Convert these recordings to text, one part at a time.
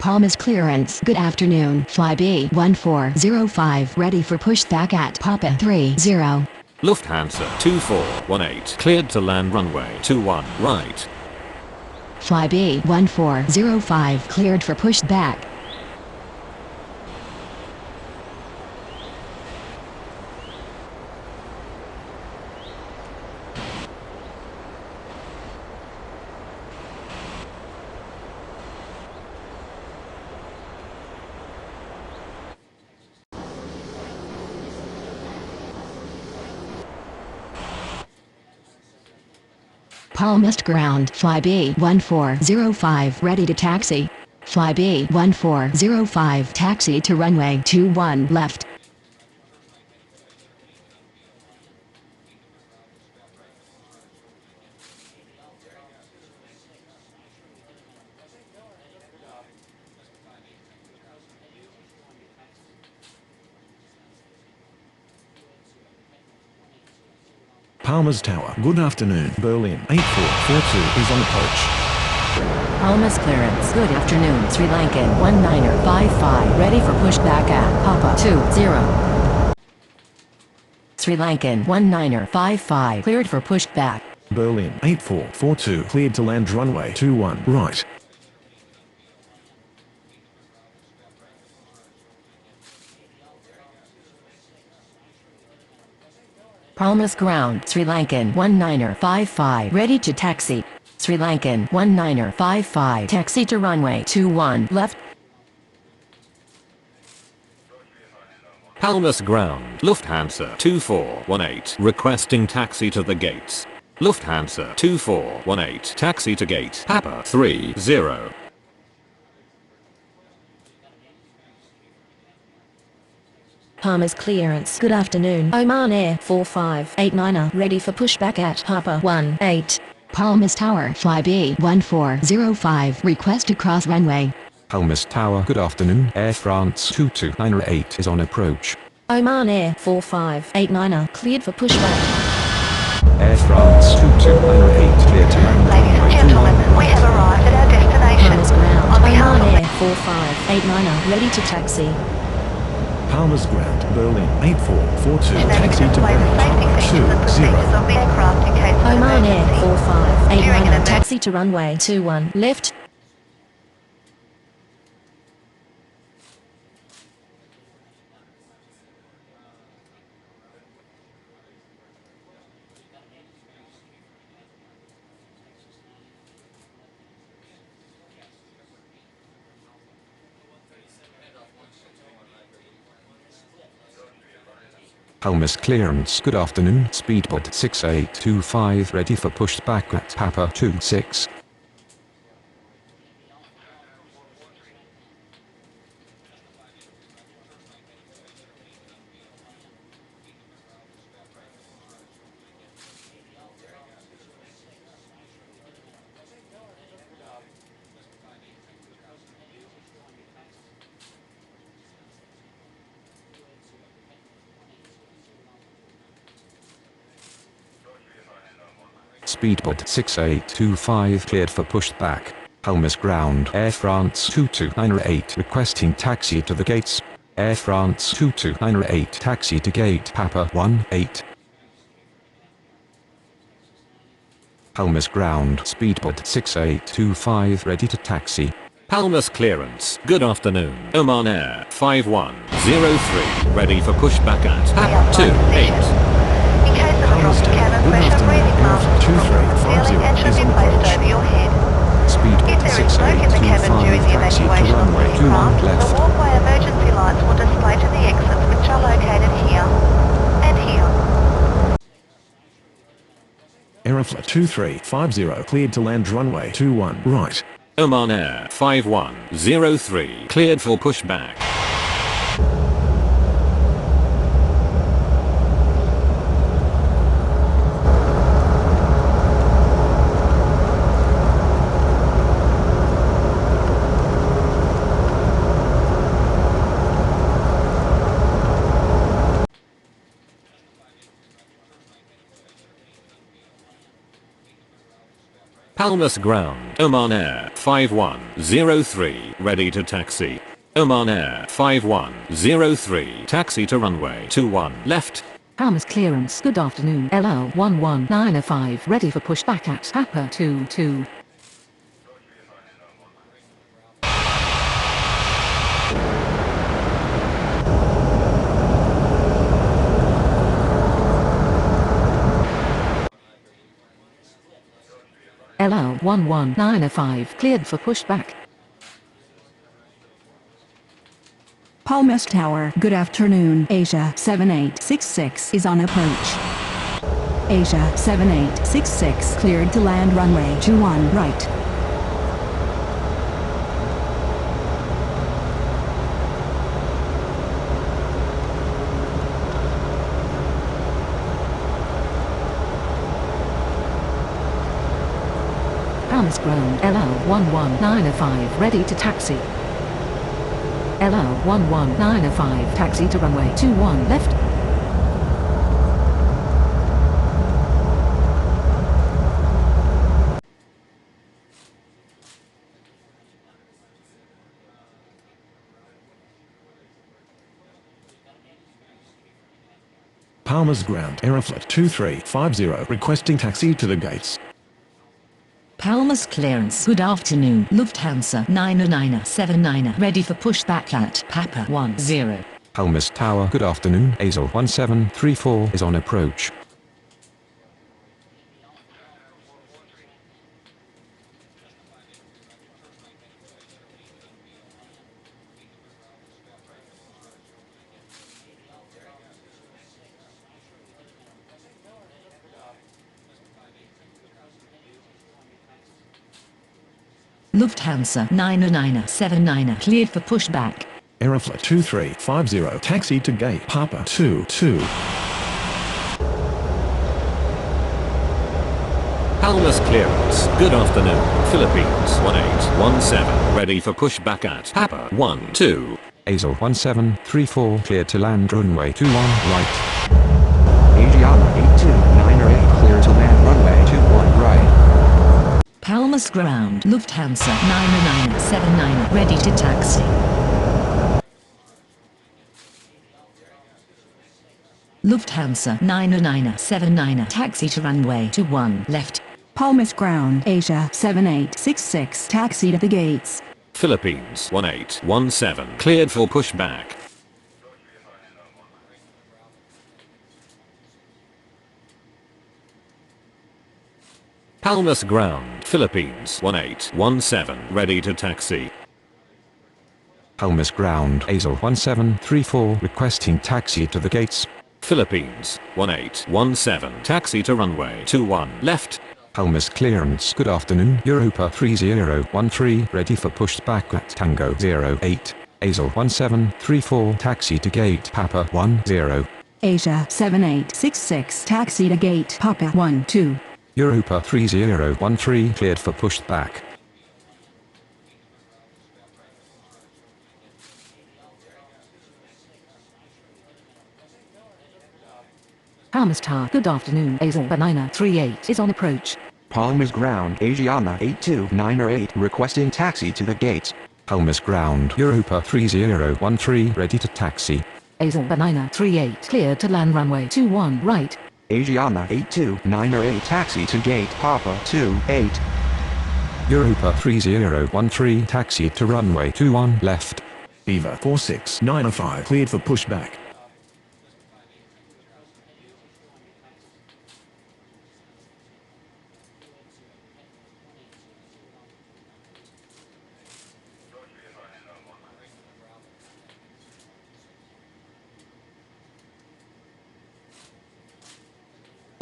Palmas clearance. Good afternoon. Flybe 1405 ready for pushback at Papa 30. Lufthansa 2418 cleared to land runway 21 right. Flybe 1405 cleared for pushback. Palmas ground. Flybe 1405 ready to taxi. Flybe 1405 taxi to runway 21 left. Palmas Tower. Good afternoon. Berlin 8442 is on approach. Palmas clearance. Good afternoon. Sri Lankan 1955 ready for pushback at Papa 20. Sri Lankan 1955 cleared for pushback. Berlin 8442 cleared to land runway 21 right. Palmas ground. Sri Lankan 1955 ready to taxi. Sri Lankan 1955 taxi to runway 21 left. Palmas ground. Lufthansa 2418 requesting taxi to the gates. Lufthansa 2418 taxi to gate Papa 30. Palmas clearance. Good afternoon. Oman Air 4589 ready for pushback at Papa 18. Palmas Tower. Flybe 1405 request to cross runway. Palmas Tower. Good afternoon. Air France 2298 is on approach. Oman Air 4589 cleared for pushback. Air France 2298 clear to land. Ladies and gentlemen, we have arrived at our destination. Palmas ground. On behalf Oman of Air 4589 ready to taxi. Palmas ground. Berlin 8442 Remember taxi to to display the safety Bangkok features and procedures 20. of the aircraft in case of Oman Air emergency. 4589 taxi to runway 21 left. Palmas clearance. Good afternoon. Speedbird 6825 ready for pushback at Papa 26. Speedbird 6825 cleared for pushback. Palmas ground. Air France 2298 requesting taxi to the gates. Air France 2298 taxi to gate Papa 18. Palmas ground. Speedbird 6825 ready to taxi. Palmas clearance. Good afternoon. Oman Air 5103 ready for pushback at Papa 28. In case of a drop in cabin Good pressure, afternoon. breathing masks Air from the ceiling and 2350 should is be on placed approach. over your head. If Speedbird there is smoke in the cabin during the 6825 taxi to evacuation of the runway 21 aircraft, the left. walkway emergency lights will display to the exits, which are located here and here. Aeroflot 2350 cleared to land runway 21 right. Oman Air 5103 cleared for pushback. Palmas Ground, Oman Air 5103, ready to taxi. Oman Air 5103, taxi to runway 21 left. Palmas clearance. Good afternoon. LL 11905, ready for pushback at Papa 22. LL 11905, cleared for pushback. Palmas Tower, good afternoon. Asia 7866 is on approach. Asia 7866 cleared to land runway 21 right. Palmas Ground, LL 11905, ready to taxi. LL 11905, taxi to runway 21 left. Palmas Ground, Aeroflot 2350 requesting taxi to the gates. Palmas clearance. Good afternoon. Lufthansa 90979, ready for pushback at Papa 10. Palmas Tower, good afternoon. ASL 1734 is on approach. Lufthansa 90979, cleared for pushback. Aeroflot 2350 taxi to gate Papa 22. Palmas clearance. Good afternoon. Philippines 1817, ready for pushback at Papa 12. ASL 1734 cleared to land runway 21 right. Asiana 8298 clear to land runway 21 right. Palmas Ground, Lufthansa 90979, ready to taxi. Lufthansa 90979, taxi to runway 21 left. Palmas Ground, Asia 7866 taxi to the gates. Philippines 1817, cleared for pushback. Palmas Ground, Philippines 1817, ready to taxi. Palmas Ground, ASL 1734 requesting taxi to the gates. Philippines 1817, taxi to runway 21 left. Palmas clearance. Good afternoon. Europa 3013, ready for pushback at Tango 08. ASL 1734, taxi to gate Papa 10. Asia 7866 taxi to gate Papa 12. Europa 3013, cleared for pushback. Palmas Tower, good afternoon. ASL 938 is on approach. Palmas Ground, Asiana 8298 requesting taxi to the gates. Palmas Ground, Europa 3013, ready to taxi. ASL 938, cleared to land runway 21 right. Asiana 8298 taxi to gate Papa 28. Europa 3013, taxi to runway 21 left. Eva 46905 cleared for pushback.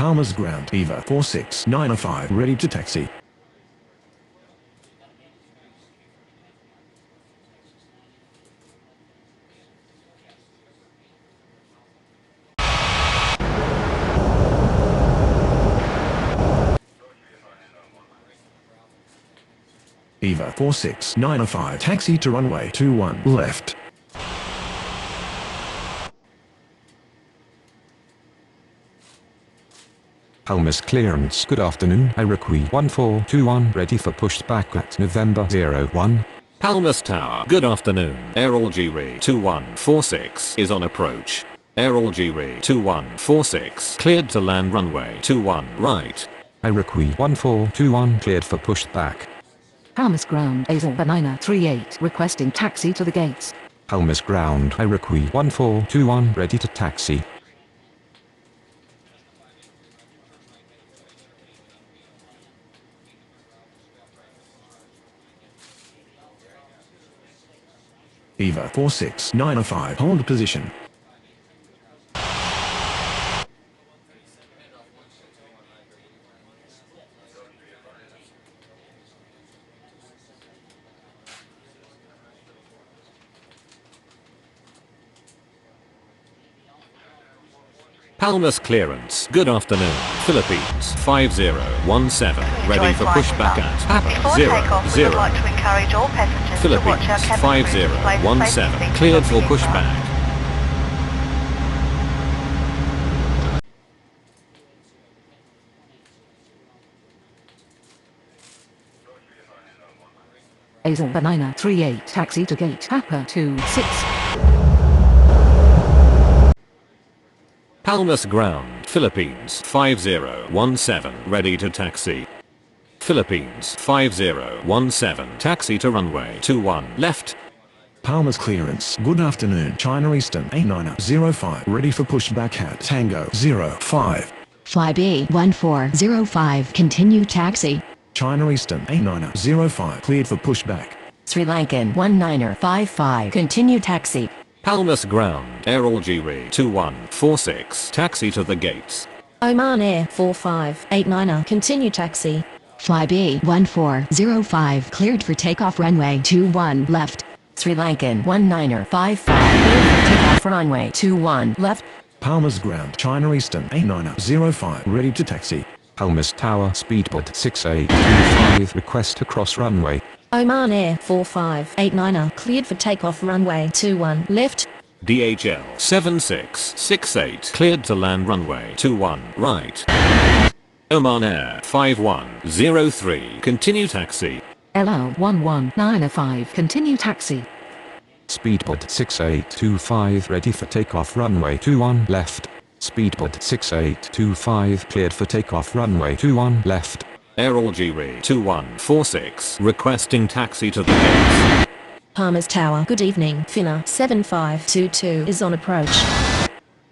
Palmas Ground, Eva 46905 ready to taxi. Eva 46905 taxi to runway 21 left. Palmer's clearance. Good afternoon. Iroquois 1421 ready for push back at November 01. Palmas Tower. Good afternoon. Air Algeria 2146 is on approach. Air Algeria 2146 cleared to land runway 21 right. Iroquois 1421 cleared for push back. Palmas ground, Azul Banana 38 requesting taxi to the gates. Palmer's ground. Iroquois 1421 ready to taxi. Eva 46905 hold position. Palmas clearance. Good afternoon. Philippines 5017 ready for push back at Before Papa takeoff, we 00. would like to encourage all passengers to watch our Philippines cabin crew display the safety 5017 seats cleared on for the pushback. aircraft. Azul Banana 38 taxi to gate Papa 26. Palmas ground. Philippines 5017 ready to taxi. Philippines 5017 taxi to runway 21 left. Palmer's clearance. Good afternoon. China Eastern 8905 ready for pushback at Tango 05. Flybe 1405 continue taxi. China Eastern 8905 cleared for pushback. Sri Lankan 1955 continue taxi. Palmas ground. Air Algeria 2146 taxi to the gates. Oman Air 4589 continue taxi. Flybe 1405 cleared for takeoff runway 21 left. Sri Lankan 1955 cleared for takeoff runway 21 left. Palmer's ground. China Eastern 8905 ready to taxi. Palmer's Tower speedboat 6825 request to cross runway. Oman Air 4589 cleared for takeoff runway 21 left. DHL 7668 cleared to land runway 21 right. Oman Air 5103 continue taxi. LL 11905 continue taxi. Speedboat 6825 ready for takeoff runway 21 left. Speedboat 6825 cleared for takeoff runway 21 left. Air Algeria 2146 requesting taxi to the gates. Palmer's Tower. Good evening. Finna 7522 is on approach.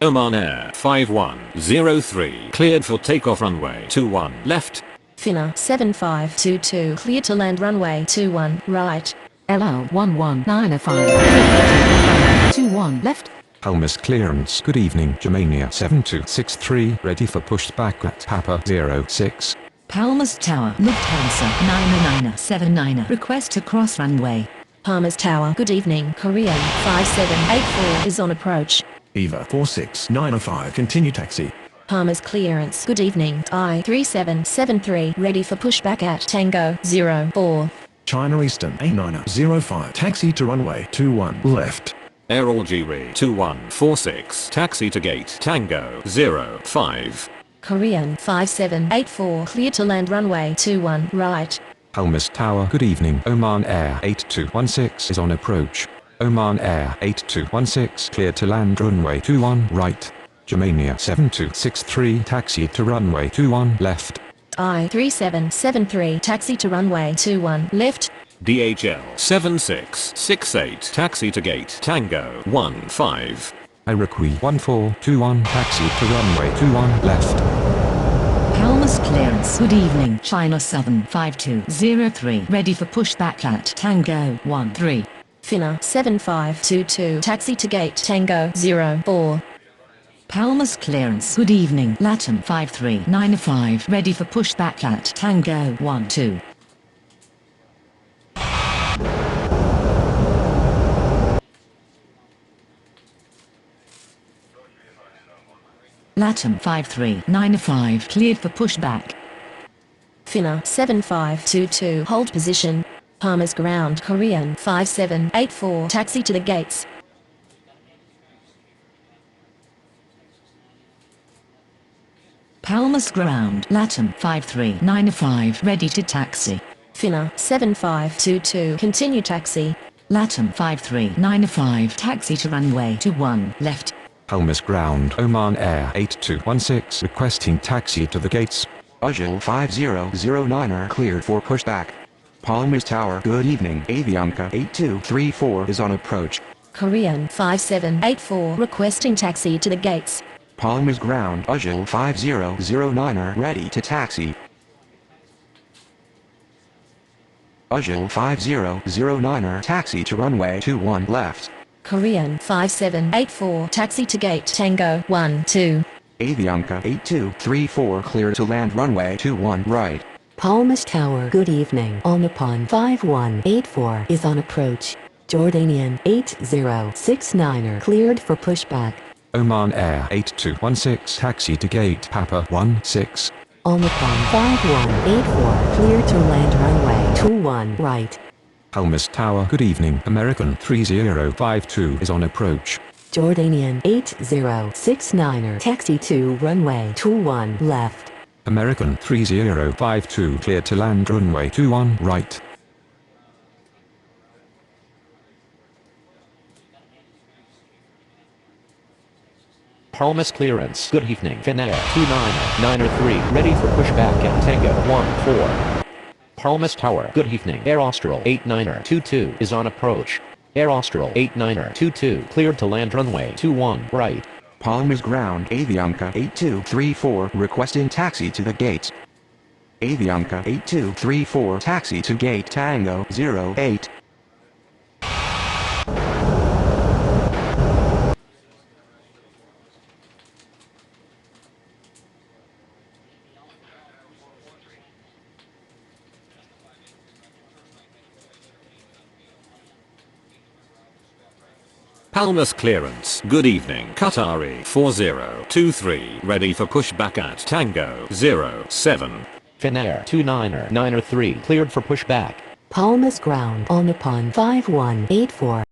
Oman Air 5103 cleared for takeoff runway 21 left. Finna 7522 clear to land runway 21 right. LL 11905 21 left. Palmer's clearance. Good evening. Germania 7263 ready for pushback at Papa 06. Palmas Tower, Lufthansa 9979 request to cross runway. Palmer's Tower. Good evening. Korean 5784 is on approach. Eva 46905 continue taxi. Palmer's clearance. Good evening. I-3773 ready for pushback at Tango 04. China Eastern 8905 taxi to runway 21 left. Air Algeria 2146 taxi to gate Tango 05. Korean 5784 clear to land runway 21 right. Palmer's Tower. Good evening. Oman Air 8216 is on approach. Oman Air 8216 cleared to land runway 21 right. Germania 7263 taxi to runway 21 left. I-3773 taxi to runway 21 left. DHL 7668 taxi to gate Tango 15. Iroquois 1421 taxi to runway 21 left. Palmas clearance. Good evening. China Southern 5203 ready for pushback at Tango 13. Finna 7522 taxi to gate Tango 04. Palmas clearance. Good evening. Latam 5395 ready for pushback at Tango 12. Latam 5395 cleared for pushback. Finna 7522 hold position. Palmer's ground. Korean 5784 taxi to the gates. Palmas Ground, Latam 5395, ready to taxi. Finna 7522, continue taxi. Latam 5395, taxi to runway 21, left. Palmas Ground, Oman Air 8216, requesting taxi to the gates. Ujul 5009er cleared for pushback. Palmas Tower, good evening. Avianca 8234 is on approach. Korean 5784, requesting taxi to the gates. Palmas Ground, Ujul 5009er ready to taxi. Ujul 5009er taxi to runway 21 left. Korean 5784, taxi to gate Tango 12. Avianca 8234 clear to land runway 21 right. Palmas Tower, good evening. Onapon 5184 is on approach. Jordanian 8069er cleared for pushback. Oman Air 8216, taxi to gate Papa 16. Onapon 5184 clear to land runway 21 right. Palmas Tower, good evening. American 3052 is on approach. Jordanian 8069er taxi to runway 21 left. American 3052 cleared to land runway 21 right. Palmas clearance. Good evening. Finnair 299er 3, ready for pushback at Tango 14. Palmas Tower. Good evening. Air Austral 89er 22 is on approach. Air Austral 89er 22 cleared to land runway 21 right. Palmas Ground, Avianca 8234 requesting taxi to the gates. Avianca 8234 taxi to gate Tango 08. Palmas clearance. Good evening. Qatari 4023 ready for pushback at Tango 07. Finnair 299er 3 cleared for pushback. Palmas Ground, Onapon 5184.